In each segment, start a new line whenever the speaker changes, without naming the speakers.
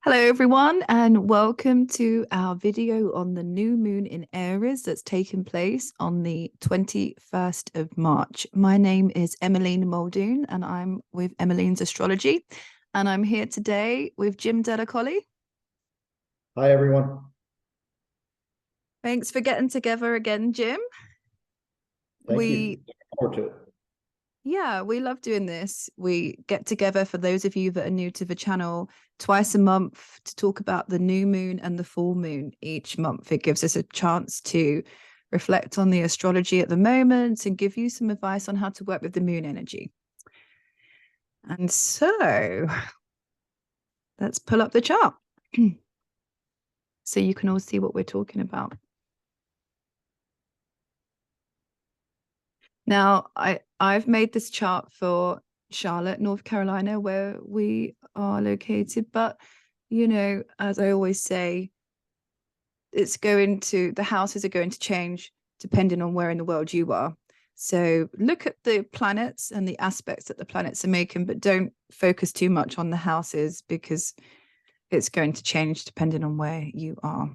Hello everyone, and welcome to our video on the new moon in Aries that's taken place on the 21st of March. My name is Emmeline Muldoon and I'm with Emmeline's Astrology, and I'm here today with Jim Delacolli.
Hi everyone.
Thanks for getting together again, Jim.
Thank you. Looking forward to it.
Yeah, we love doing this. We get together, for those of you that are new to the channel, twice a month to talk about the new moon and the full moon each month. It gives us a chance to reflect on the astrology at the moment and give you some advice on how to work with the moon energy. And so let's pull up the chart so you can all see what we're talking about. Now, I've made this chart for Charlotte, North Carolina, where we are located. But, you know, as I always say, the houses are going to change depending on where in the world you are. So look at the planets and the aspects that the planets are making, but don't focus too much on the houses because it's going to change depending on where you are.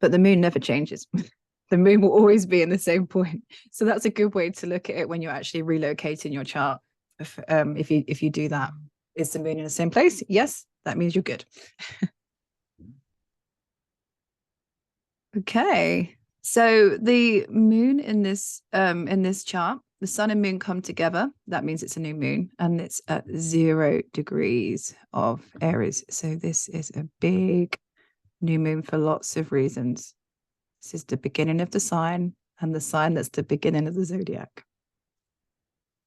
But the moon never changes. The moon will always be in the same point. So that's a good way to look at it when you're actually relocating your chart. If you do that, is the moon in the same place? Yes, that means you're good. Okay, so the moon in this chart, the sun and moon come together. That means it's a new moon, and it's at 0 degrees of Aries. So this is a big new moon for lots of reasons. This is the beginning of the sign, and the sign that's the beginning of the zodiac.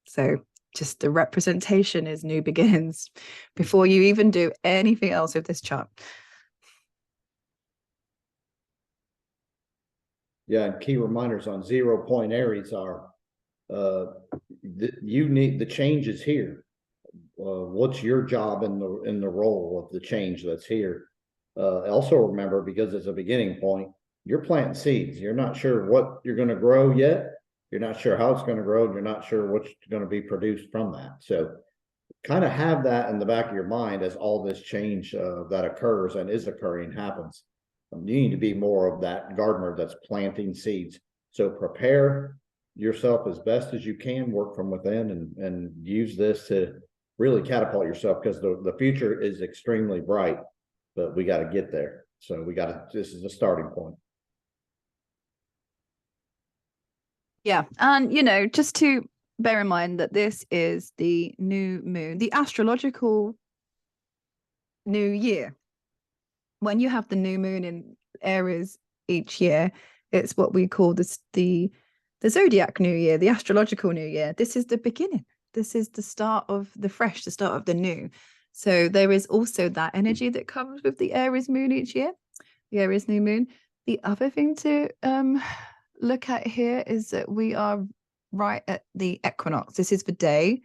So just the representation is new beginnings before you even do anything else with this chart.
Yeah, and key reminders on 0 point Aries are you need the change is here. What's your job in the role of the change that's here? Also remember, because it's a beginning point, you're planting seeds. You're not sure what you're going to grow yet. You're not sure how it's going to grow. And you're not sure what's going to be produced from that. So kind of have that in the back of your mind as all this change that occurs and is occurring happens. You need to be more of that gardener that's planting seeds. So prepare yourself as best as you can, work from within, and use this to really catapult yourself, because the future is extremely bright, but we got to get there. So this is a starting point.
Yeah, and you know, just to bear in mind that this is the new moon, the astrological new year. When you have the new moon in Aries each year, it's what we call the zodiac new year, the astrological new year. This is the beginning. This is the start of the fresh, the start of the new. So there is also that energy that comes with the Aries moon each year, the Aries new moon. The other thing to look at here is that we are right at the equinox. This is the day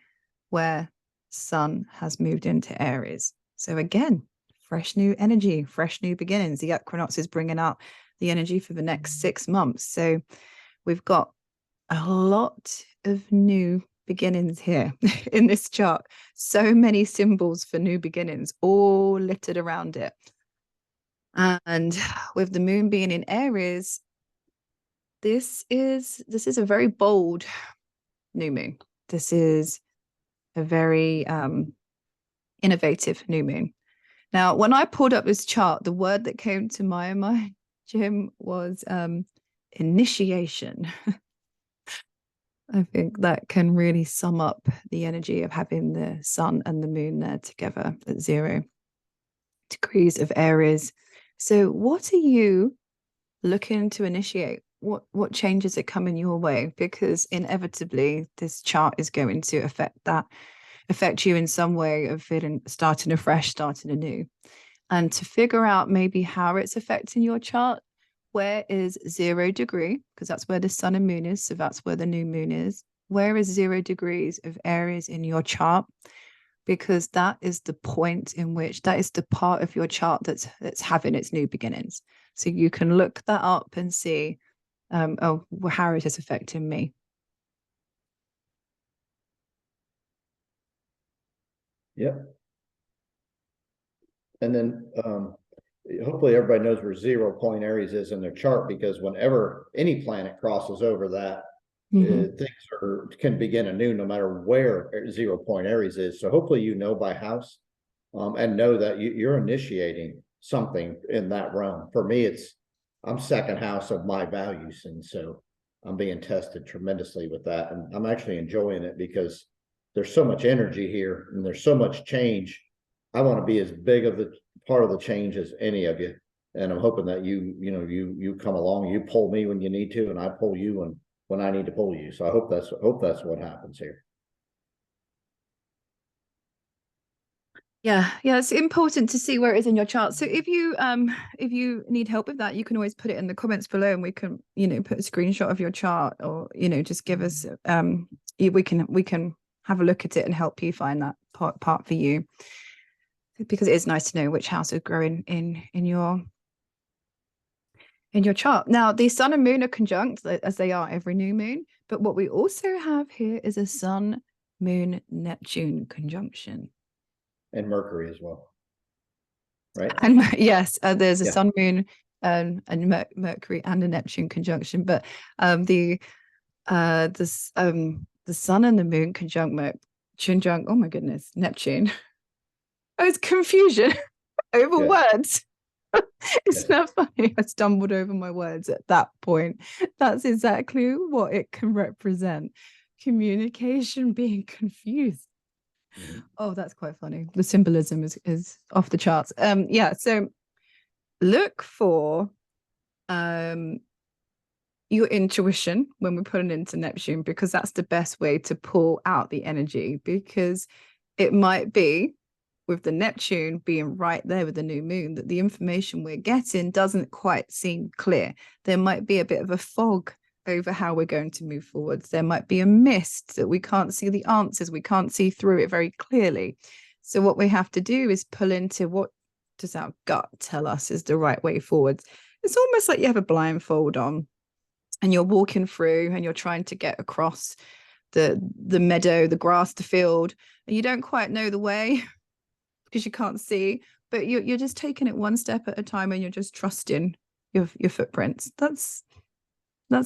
where Sun has moved into Aries. So again, fresh new energy, fresh new beginnings. The equinox is bringing out the energy for the next 6 months. So we've got a lot of new beginnings here in this chart. So many symbols for new beginnings, all littered around it. And with the moon being in Aries, this is a very bold new moon. This is a very innovative new moon. Now, when I pulled up this chart, the word that came to my mind, Jim, was initiation. I think that can really sum up the energy of having the sun and the moon there together at 0 degrees of Aries. So what are you looking to initiate? What changes are coming your way? Because inevitably this chart is going to affect you in some way of starting afresh, starting anew. And to figure out maybe how it's affecting your chart, where is 0 degree? Because that's where the sun and moon is. So that's where the new moon is. Where is 0 degrees of Aries in your chart? Because that is the point in which that is the part of your chart that's having its new beginnings. So you can look that up and see, oh, well, how is this affecting me?
Yep. And then hopefully everybody knows where 0 point Aries is in their chart, because whenever any planet crosses over that, things can begin anew no matter where 0 point Aries is. So hopefully you know by house, and know that you're initiating something in that realm. For me, I'm second house of my values, and so I'm being tested tremendously with that, and I'm actually enjoying it because there's so much energy here and there's so much change. I want to be as big of the part of the change as any of you, and I'm hoping that you come along, you pull me when you need to, and I pull you when I need to pull you. So I hope that's what happens here.
Yeah, it's important to see where it is in your chart. So if you need help with that, you can always put it in the comments below, and we can put a screenshot of your chart, or just give us we can have a look at it and help you find that part for you, because it is nice to know which house is growing in your chart. Now, the sun and moon are conjunct, as they are every new moon, but what we also have here is a sun, moon, Neptune conjunction.
And Mercury as well, right?
And yes, there's a sun, moon, and Mercury and a Neptune conjunction. But the sun and the moon conjunct oh my goodness, Neptune. Oh, it's confusion over words. Isn't that funny? I stumbled over my words at that point. That's exactly what it can represent. Communication being confused. Oh, that's quite funny. The symbolism is off the charts. So look for your intuition when we put it into Neptune, because that's the best way to pull out the energy, because it might be with the Neptune being right there with the new moon that the information we're getting doesn't quite seem clear. There might be a bit of a fog over how we're going to move forwards. There might be a mist that we can't see the answers. We can't see through it very clearly. So what we have to do is pull into what does our gut tell us is the right way forwards. It's almost like you have a blindfold on and you're walking through and you're trying to get across the meadow, the grass, the field, and you don't quite know the way because you can't see, but you're just taking it one step at a time, and you're just trusting your footprints. That's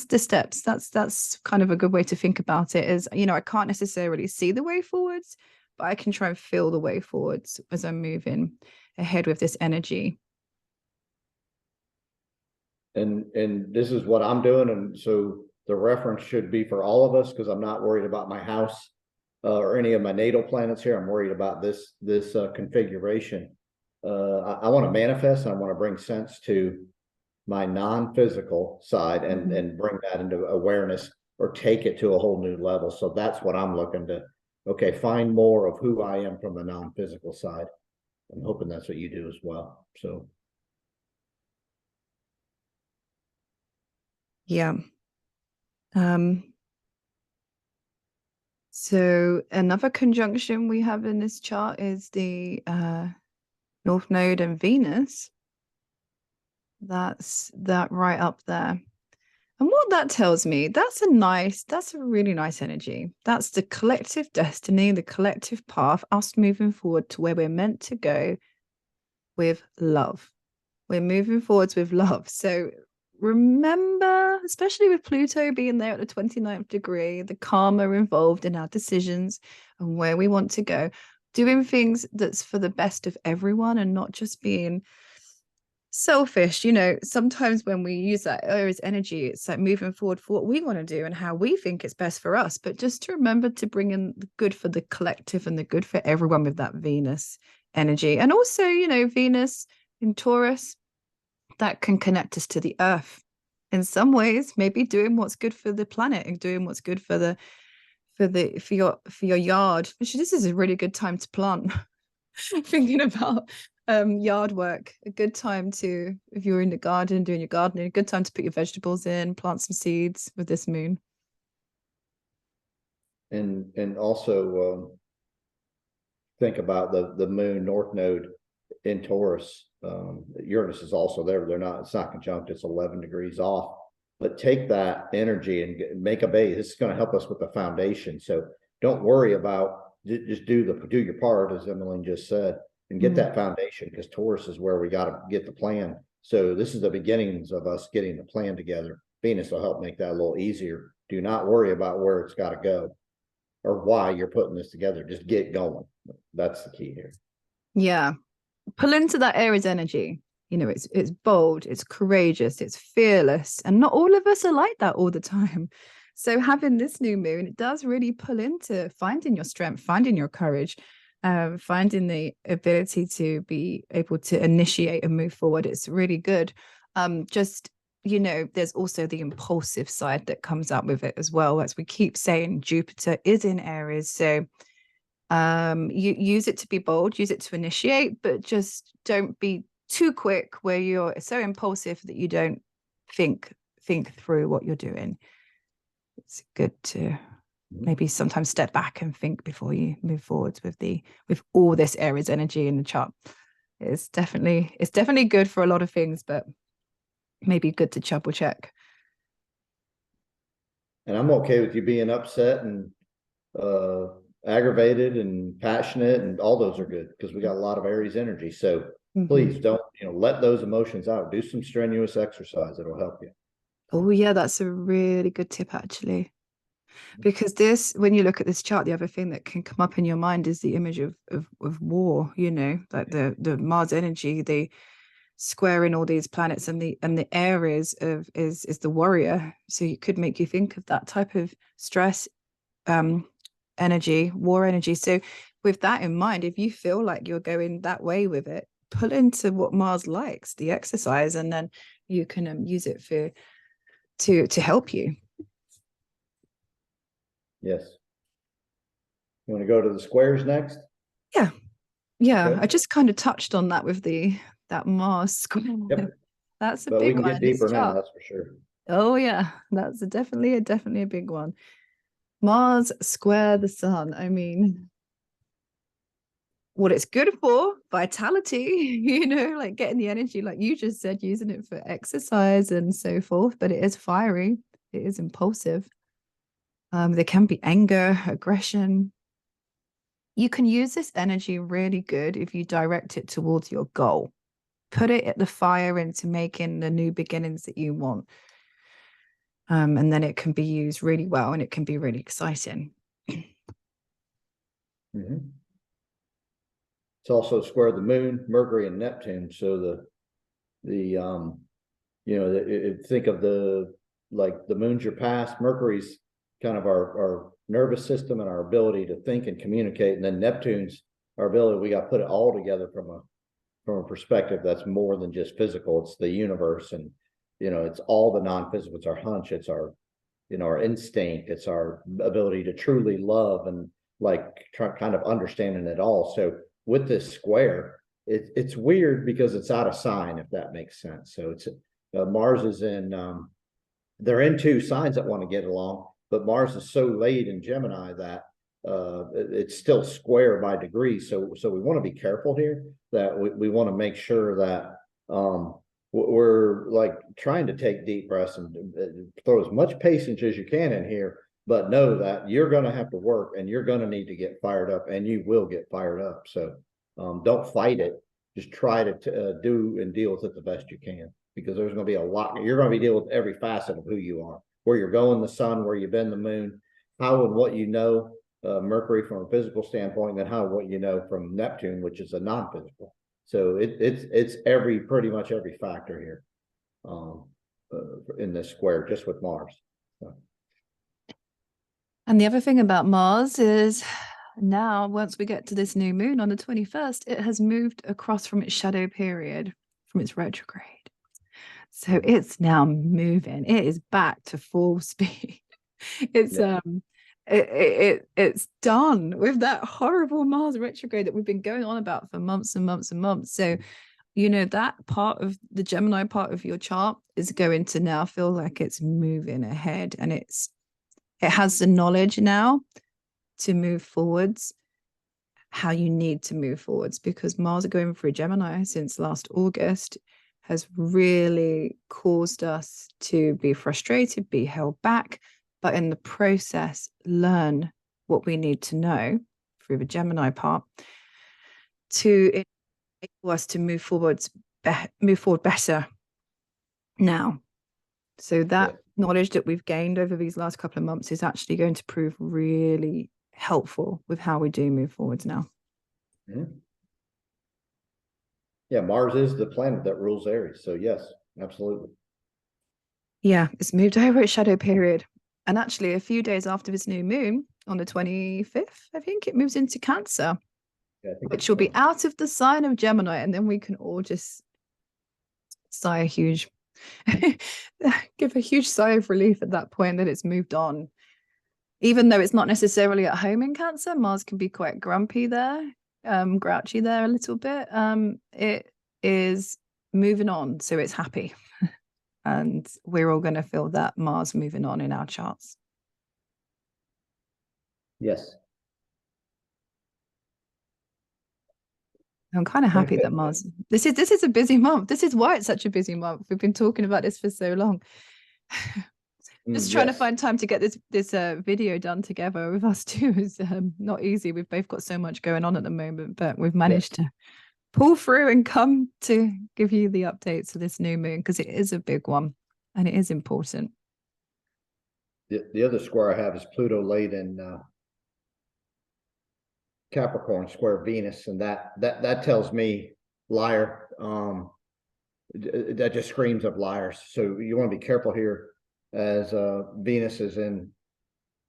the steps. That's kind of a good way to think about it. Is I can't necessarily see the way forwards, but I can try and feel the way forwards as I'm moving ahead with this energy.
And this is what I'm doing, and so the reference should be for all of us, because I'm not worried about my house or any of my natal planets here. I'm worried about this configuration. I want to manifest, and I want to bring sense to my non-physical side and bring that into awareness, or take it to a whole new level. So that's what I'm looking to, find more of who I am from the non-physical side. I'm hoping that's what you do as well. So
yeah. So another conjunction we have in this chart is the North Node and Venus. That's that right up there. And what that tells me, that's a really nice energy. That's the collective destiny, the collective path, us moving forward to where we're meant to go with love. We're moving forwards with love. So remember, especially with Pluto being there at the 29th degree, the karma involved in our decisions and where we want to go, doing things that's for the best of everyone and not just being selfish. Sometimes when we use that Aries energy, it's like moving forward for what we want to do and how we think it's best for us, but just to remember to bring in the good for the collective and the good for everyone with that Venus energy. And also, Venus in Taurus, that can connect us to the earth in some ways, maybe doing what's good for the planet and doing what's good for your yard. Actually, this is a really good time to plant. Thinking about yard work, a good time to, if you're in the garden doing your gardening, a good time to put your vegetables in, plant some seeds with this moon.
and also think about the moon North Node in Taurus. Uranus is also there. It's not conjunct, it's 11 degrees off, but take that energy and make a base. This is going to help us with the foundation. So don't worry about just do your part, as Emmeline just said, and get that foundation, because Taurus is where we got to get the plan. So this is the beginnings of us getting the plan together. Venus will help make that a little easier. Do not worry about where it's got to go or why you're putting this together. Just get going. That's the key here.
Yeah. Pull into that Aries energy. You know, it's bold, it's courageous, it's fearless. And not all of us are like that all the time. So having this new moon, it does really pull into finding your strength, finding your courage, finding the ability to be able to initiate and move forward. It's really good. Just, you know, there's also the impulsive side that comes up with it as well. As we keep saying, Jupiter is in Aries. So you use it to be bold, use it to initiate, but just don't be too quick where you're so impulsive that you don't think through what you're doing. It's good to maybe sometimes step back and think before you move forwards with all this Aries energy in the chart. It's definitely good for a lot of things, but maybe good to double check.
And I'm okay with you being upset and aggravated and passionate, and all those are good because we got a lot of Aries energy. So please don't, let those emotions out. Do some strenuous exercise. It'll help you.
Oh yeah, that's a really good tip actually. Because this, when you look at this chart, the other thing that can come up in your mind is the image of war, like the Mars energy, the squaring all these planets, and the Aries of is the warrior. So it could make you think of that type of stress, energy, war energy. So with that in mind, if you feel like you're going that way with it, pull into what Mars likes, the exercise, and then you can use it to help you.
Yes. You want to go to the squares next?
Yeah. Okay. I just kind of touched on that with that Mars square. Yep. That's a big one.
We can get deeper now, that's for sure.
Oh yeah, that's definitely a big one. Mars square the sun. I mean, what it's good for, vitality, like getting the energy, like you just said, using it for exercise and so forth. But it is fiery, it is impulsive. There can be anger, aggression. You can use this energy really good if you direct it towards your goal. Put it at the fire into making the new beginnings that you want. And then it can be used really well, and it can be really exciting.
It's also square the moon, Mercury, and Neptune. So think of the moon's your past, Mercury's kind of our nervous system and our ability to think and communicate, and then Neptune's our ability. We got to put it all together from a perspective that's more than just physical. It's the universe, and it's all the non-physical. It's our hunch, it's our our instinct, it's our ability to truly love and kind of understanding it all. So with this square, it's weird because it's out of sign, if that makes sense. So it's Mars is in they're in two signs that want to get along, but Mars is so late in Gemini that it's still square by degrees. So we want to be careful here, that we want to make sure that we're trying to take deep breaths and throw as much patience as you can in here, but know that you're going to have to work and you're going to need to get fired up, and you will get fired up. So don't fight it. Just try to do and deal with it the best you can, because there's going to be a lot. You're going to be dealing with every facet of who you are, where you're going, the sun, where you've been, the moon, how and what Mercury from a physical standpoint, and then how and what from Neptune, which is a non-physical. So it's pretty much every factor here in this square, just with Mars. So.
And the other thing about Mars is now, once we get to this new moon on the 21st, it has moved across from its shadow period, from its retrograde. So it's now moving. It is back to full speed. It's it's done with that horrible Mars retrograde that we've been going on about for months and months and months. So, that part of the Gemini part of your chart is going to now feel like it's moving ahead, and it has the knowledge now to move forwards, how you need to move forwards, because Mars going through Gemini since last August has really caused us to be frustrated, be held back, but in the process, learn what we need to know through the Gemini part, to enable us to move forward better now. So that knowledge that we've gained over these last couple of months is actually going to prove really helpful with how we do move forwards now.
Yeah, Mars is the planet that rules Aries. So yes, absolutely. Yeah,
it's moved over its shadow period. And actually, a few days after this new moon, on the 25th, I think it moves into Cancer, which will be out of the sign of Gemini. And then we can all just sigh a huge, give a huge sigh of relief at that point that it's moved on. Even though it's not necessarily at home in Cancer, Mars can be quite grumpy there, grouchy there a little bit. It is moving on, so it's happy. And we're all going to feel that Mars moving on in our charts.
Yes.
I'm kind of happy that Mars, this is a busy month. This is why it's such a busy month. We've been talking about this for so long. Just trying to find time to get this video done together with us too is not easy. We've both got so much going on at the moment, but we've managed to pull through and come to give you the updates of this new moon, because it is a big one and it is important.
The other square I have is Pluto laid in Capricorn square Venus, and that tells me liar. That just screams of liars. So you want to be careful here, as Venus is in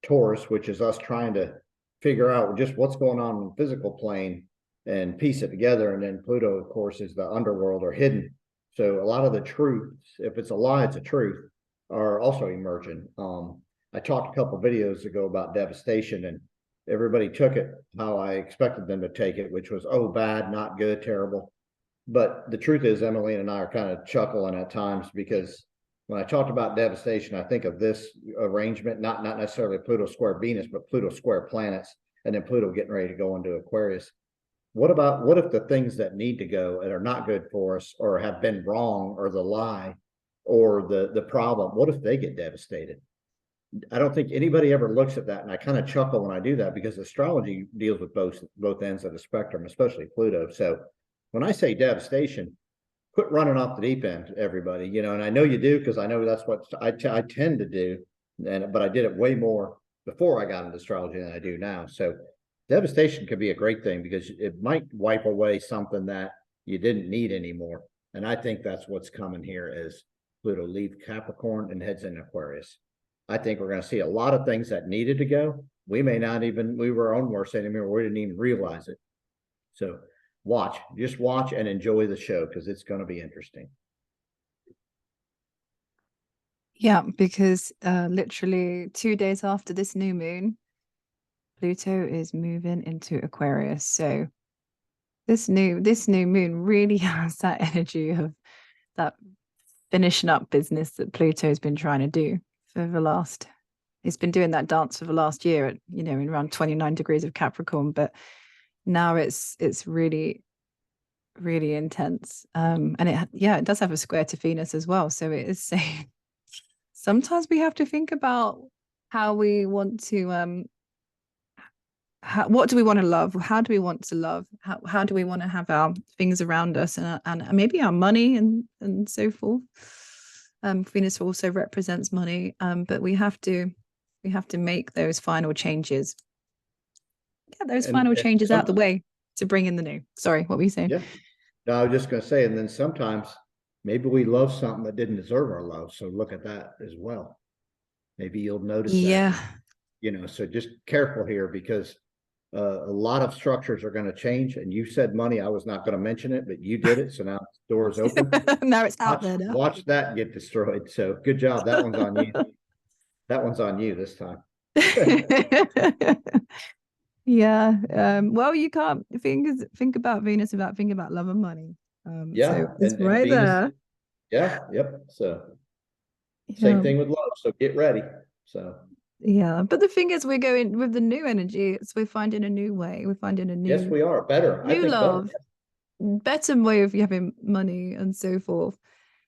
Taurus, which is us trying to figure out just what's going on in the physical plane and piece it together. And then Pluto, of course, is the underworld or hidden. So a lot of the truths, if it's a lie, it's a truth, are also emerging. I talked a couple of videos ago about Devastation, and everybody took it how I expected them to take it, which was, oh, bad, not good, terrible. But the truth is, Emily and I are kind of chuckling at times, because when I talked about Devastation, I think of this arrangement, not necessarily Pluto square Venus, but Pluto square planets, and then Pluto getting ready to go into Aquarius. What if the things that need to go and are not good for us, or have been wrong, or the lie, or the problem, what if they get devastated? I don't think anybody ever looks at that, and I kind of chuckle when I do that, because astrology deals with both ends of the spectrum, especially Pluto. So when I say devastation, quit running off the deep end, everybody. And I know you do, because I know that's what I tend to do, but I did it way more before I got into astrology than I do now. So devastation could be a great thing, because it might wipe away something that you didn't need anymore. And I think that's what's coming here as Pluto leaves Capricorn and heads into Aquarius. I think we're going to see a lot of things that needed to go. We may not even, we were our own worst enemy, or we didn't even realize it. So just watch and enjoy the show, because it's going to be interesting.
Yeah, because literally 2 days after this new moon, Pluto is moving into Aquarius. So this new moon really has that energy of that finishing up business that Pluto's been trying to do for the last, it's been doing that dance for the last year at, in around 29 degrees of Capricorn, but now it's really, really intense. And it does have a square to Venus as well. So it is saying sometimes we have to think about how we want to what do we want to love? How do we want to love? How do we want to have our things around us, and maybe our money and so forth. Venus also represents money, but we have to make those final changes. Get those final changes out the way to bring in the new. Sorry, what were you saying?
Yeah, no, I was just going to say, and then sometimes maybe we love something that didn't deserve our love. So look at that as well. Maybe you'll notice that. So just careful here, because a lot of structures are going to change. And you said money. I was not going to mention it, but you did it. So now the door is open.
Now it's out there now.
Watch that get destroyed. So good job. That one's on you. That one's on you this time.
Yeah. Well, you can't think about Venus without thinking about love and money. So it's right Venus, there.
Yeah. Yep. So same thing with love. So get ready. So
yeah, but the thing is, we're going with the new energy. So we're finding a new way. We're finding a new.
Yes, we are better.
New love, better way of having money and so forth.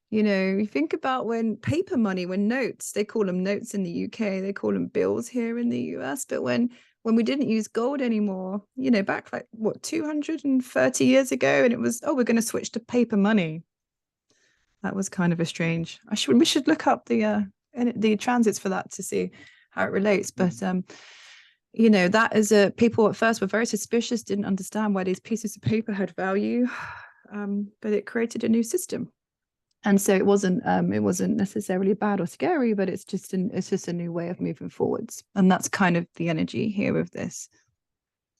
You think about when paper money, when notes, they call them notes in the UK, they call them bills here in the US. But when when we didn't use gold anymore, you know, back like what, 230 years ago, and it was, oh, we're going to switch to paper money. That was kind of a strange. We should look up the transits for that to see how it relates. But you know, that is people at first were very suspicious, didn't understand why these pieces of paper had value, but it created a new system. And so it wasn't necessarily bad or scary, but it's just a new way of moving forwards. And that's kind of the energy here of this.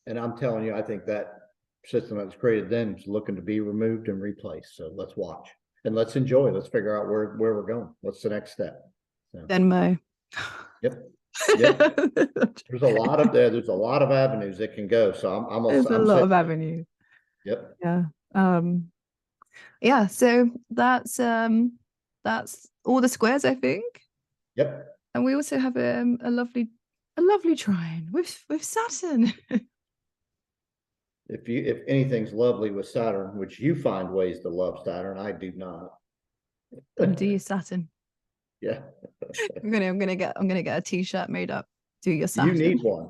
And I'm telling you, I think that system that was created then is looking to be removed and replaced. So let's watch and let's enjoy. Let's figure out where we're going. What's the next step? So.
Venmo.
Yep. Yep. There's a lot of avenues that can go. So I'm
a lot of avenues.
Yep.
Yeah. Yeah, so that's all the squares, I think.
Yep.
And we also have a lovely trine with Saturn.
If anything's lovely with Saturn, which you find ways to love Saturn, I do not.
Do you Saturn?
Yeah.
I'm gonna get a t-shirt made up. Do your Saturn.
You need one.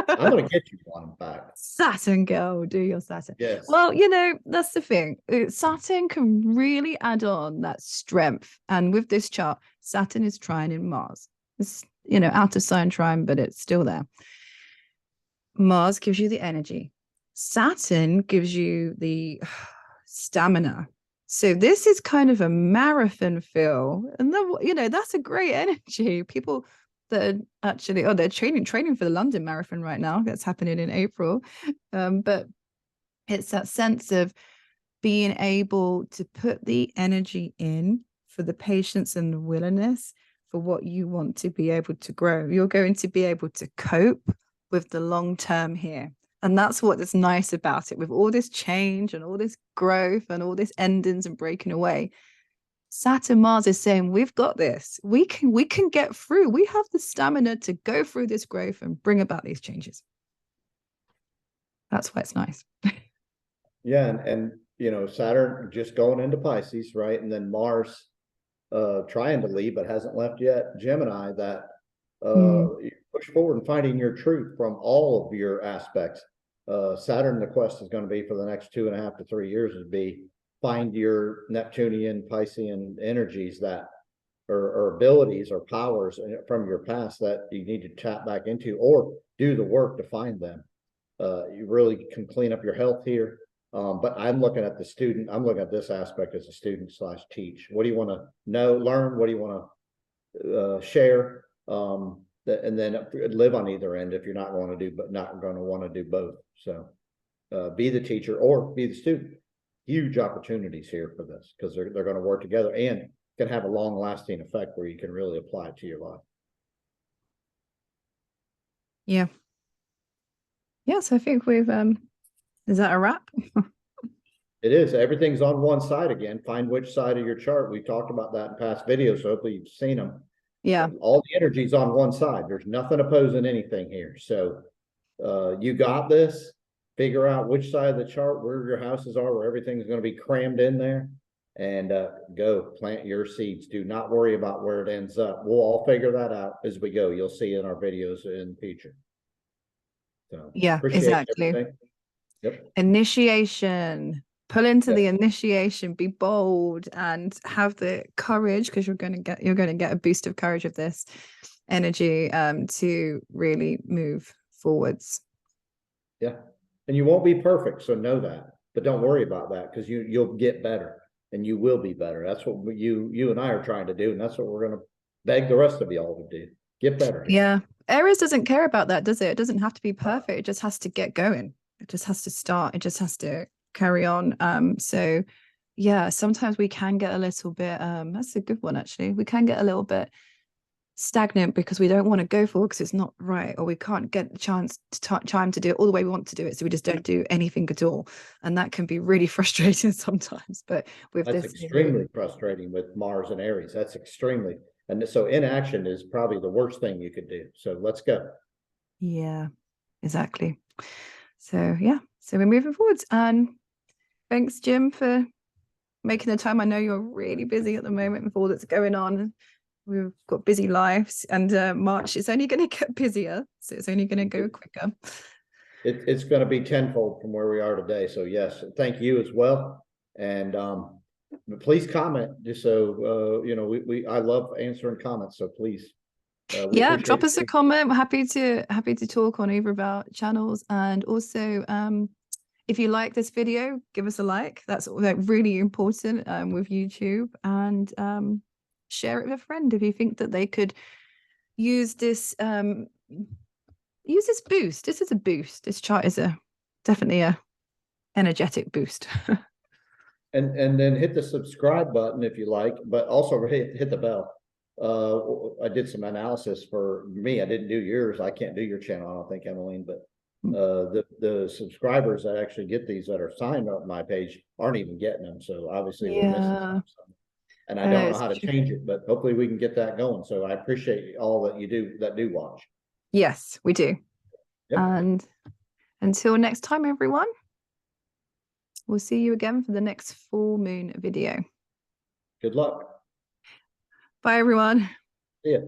I'm gonna get you one back.
Saturn girl, do your Saturn.
Yes.
Well, you know, that's the thing. Saturn can really add on that strength. And with this chart, Saturn is trine in Mars. It's, you know, out of sign trine, but it's still there. Mars gives you the energy. Saturn gives you the stamina. So this is kind of a marathon feel. And then, you know, that's a great energy. People that are actually, they're training for the London Marathon right now. That's happening in April. But it's that sense of being able to put the energy in for the patience and the willingness for what you want to be able to grow. You're going to be able to cope with the long term here. And that's what is nice about it. With all this change and all this growth and all this endings and breaking away, Saturn Mars is saying, we've got this. We can get through. We have the stamina to go through this growth and bring about these changes. That's why it's nice.
Yeah, and you know, Saturn just going into Pisces, right? And then Mars trying to leave but hasn't left yet. Gemini, that you push forward and finding your truth from all of your aspects. Saturn, the quest is going to be for the next 2.5 to 3 years is be find your Neptunian, Piscean energies that or abilities or powers from your past that you need to tap back into or do the work to find them. You really can clean up your health here. But I'm looking at I'm looking at this aspect as a student / teach. What do you want to know, learn? What do you want to share? And then live on either end if you're not going to want to do both. So be the teacher or be the student. Huge opportunities here for this because they're going to work together and can have a long lasting effect where you can really apply it to your life.
Yeah. Yes, I think we've is that a wrap?
It is. Everything's on one side again. Find which side of your chart. We've talked about that in past videos, so hopefully you've seen them.
Yeah.
All the energy's on one side. There's nothing opposing anything here. So you got this. Figure out which side of the chart, where your houses are, where everything's going to be crammed in there, and go plant your seeds. Do not worry about where it ends up. We'll all figure that out as we go. You'll see in our videos in the future. So
yeah, exactly.
Everything. Yep.
Initiation. Pull into the initiation. Be bold and have the courage because you're going to get a boost of courage of this energy to really move forwards.
Yeah. And you won't be perfect, so know that. But don't worry about that because you'll get better and you will be better. That's what you and I are trying to do, and that's what we're going to beg the rest of y'all to do. Get better.
Yeah. Aries doesn't care about that, does it? It doesn't have to be perfect. It just has to get going. It just has to start. It just has to carry on. So yeah, sometimes we can get a little bit that's a good one actually. We can get a little bit stagnant because we don't want to go forward because it's not right, or we can't get the chance to time to do it all the way we want to do it, so we just don't do anything at all, and that can be really frustrating sometimes. But with
that's extremely frustrating with Mars and Aries. That's extremely, and so inaction is probably the worst thing you could do. So let's go. Yeah,
exactly. So yeah, so we're moving forwards, and thanks Jim for making the time. I know you're really busy at the moment with all that's going on. we've got busy lives, and March is only going to get busier, so it's only going to go quicker.
It's going to be tenfold from where we are today. So yes, thank you as well. And please comment, just so you know, I love answering comments. So please,
yeah, drop us a comment. We're happy to talk on either of our channels. And also, if you like this video, give us a like. That's like really important with YouTube. And share it with a friend if you think that they could use this boost. This is a boost. This chart is definitely a energetic boost.
and then hit the subscribe button if you like, but also hit the bell. I did some analysis for me. I didn't do yours. I can't do your channel, I don't think, Emmeline, but the subscribers that actually get these that are signed up my page aren't even getting them. So obviously we're missing something. And I don't know how to change it, but hopefully we can get that going. So I appreciate all that you do that do watch.
Yes, we do.
Yep.
And until next time, everyone, we'll see you again for the next full moon video.
Good luck.
Bye, everyone.
See ya.